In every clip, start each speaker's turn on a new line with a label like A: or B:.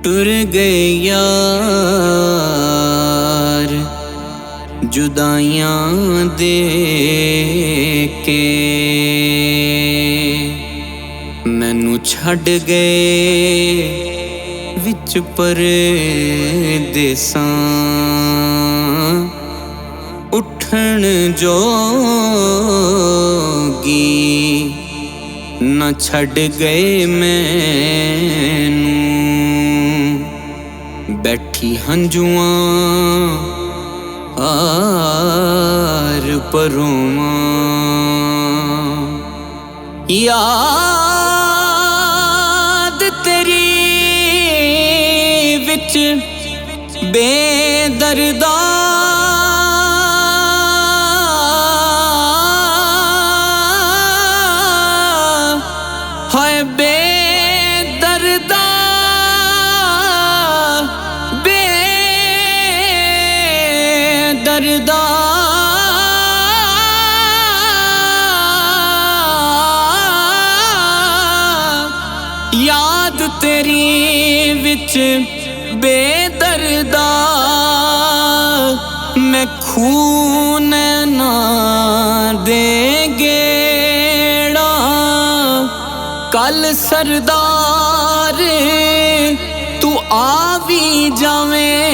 A: टुर गए यार जुदाइयां दे के, मैनू छड्ड गए विच परदेसां, उठण जोगी न छड्ड गए मैनू, बैठी हंजुआं आर परोवां। याद तेरी विच बेदर्दा हाय बेदर्दा बेदर्दा याद तेरी विच बेदर्दा मैं खून ना दे गेड़ा, कल सरदार तू आ भी जावें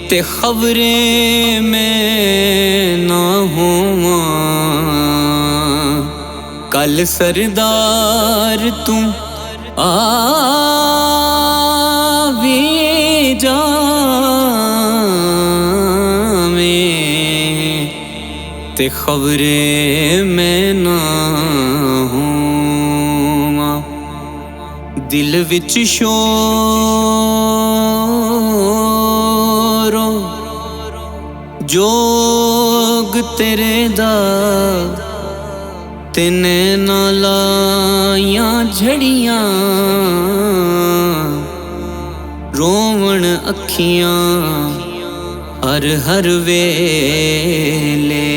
A: ते खबरें में ना होवां, कल सरदार तू आ भी जावें ते खबरें में ना होवां। दिल विच शोरो जोग तेरे दा तेने ना लायां झड़ियां, रोवण अखियां हर हर वेले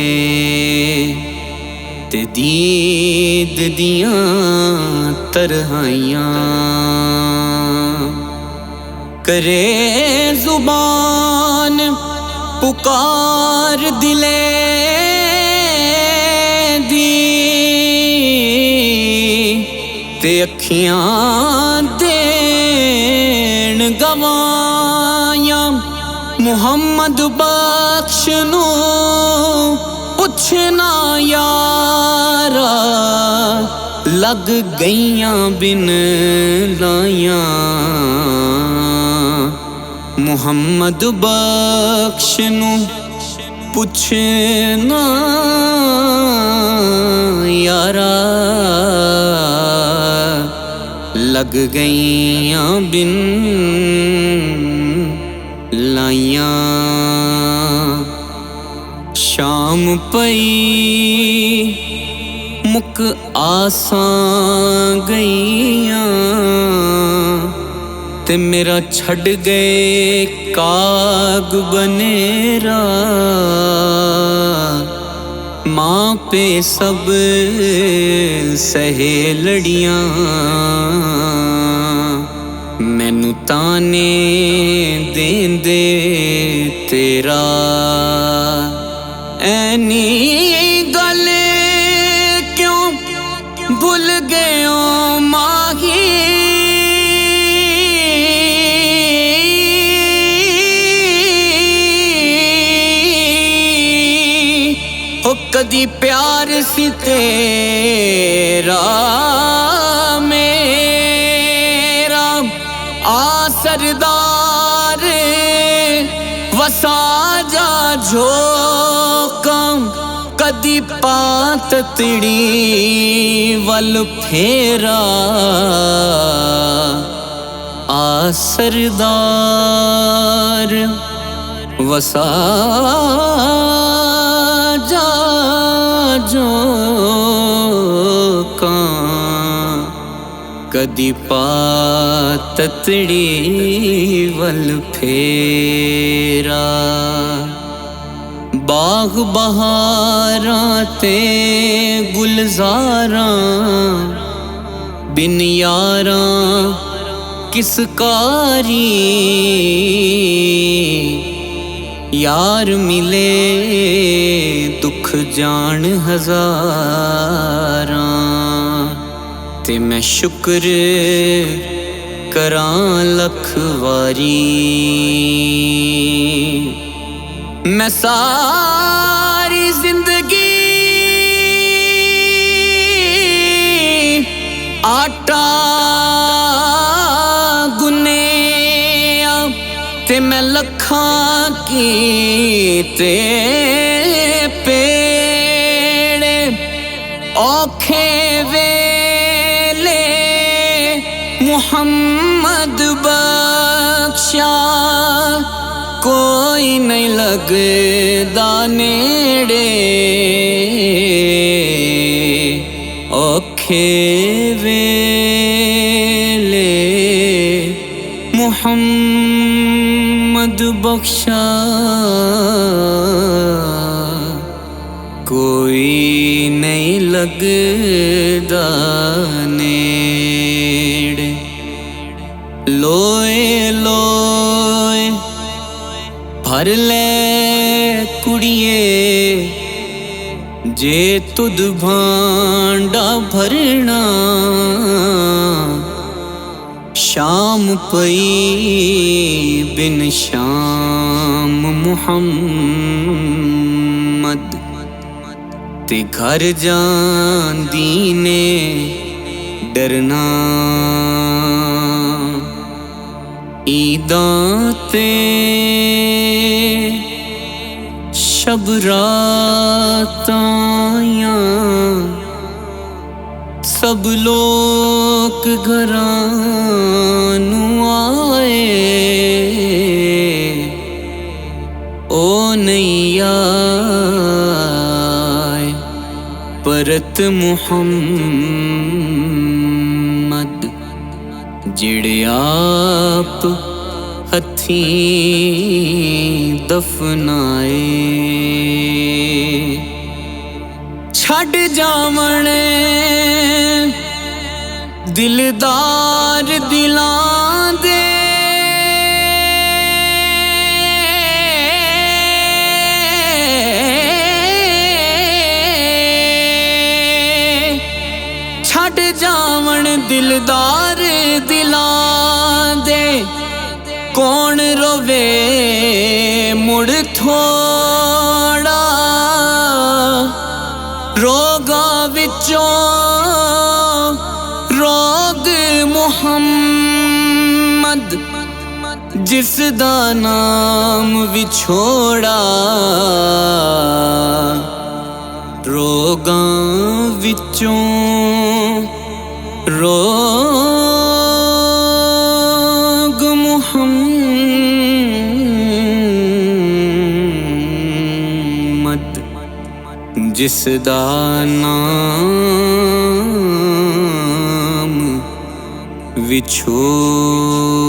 A: ते दीद दियां तरहाइयां, करे जुबान पुकार दिले ते अखियां देन गवायां। मुहम्मद बख्श नू पुछना यारा, लग गईयां बिन लायां। मुहम्मद बख्श नू पुछना यारा, लग गईयां बिन लाइयां। शाम पई मुक आसां गईयां ते मेरा छड्ड गए काग बनेरा, माँ पे सब सहेलड़ियां मैनू ताने देंदे तेरा। ऐनी गल क्यों भुल गए ओ माही, कदी प्यार सी तेरा मेरा। आ सरदार वसा जा झोंकम, कदी पातड़ी वल फेरा। आ सरदार वसा जा झोंकम, कदी पातड़ी वल फेरा। बाग बहारां ते गुलजारां बिन यारां किस कारी, यार मिले दुख जान हजारां। ते मैं शुक्र करां लख वारी, मैं सारी जिंदगी आटा गुनेया, ते मैं लखां कीते पेड़े। औखे वेले मुहम्मद बख्शा, कोई नहीं लगदा नेड़े। औखे वेले मुहम्मद बख्शा, कोई नहीं लगदा नेड़े। लोए लोए भर ले कुड़िए, जे तुद भांडा भरना। शाम पई बिन शाम मुहम्मद, ते घर जांदी ने डरना। ईदां ते शब रातां सब लोग घरां नूं आए। ओ नहीं आए परत मुहम्मद, जिहड़े आप हथीं दफनाए। छड़ जावण दिलदार दिलां दे, छड़ जावण दिलदार दिलां दे। कौन रोवे मुड़ थोड़ा, रोगा विचों रोग मुहम्मद, जिसदा नाम विछोड़ा। रोगां विचों रोग मुहम्मद, जिसदा नाम विछोड़ा।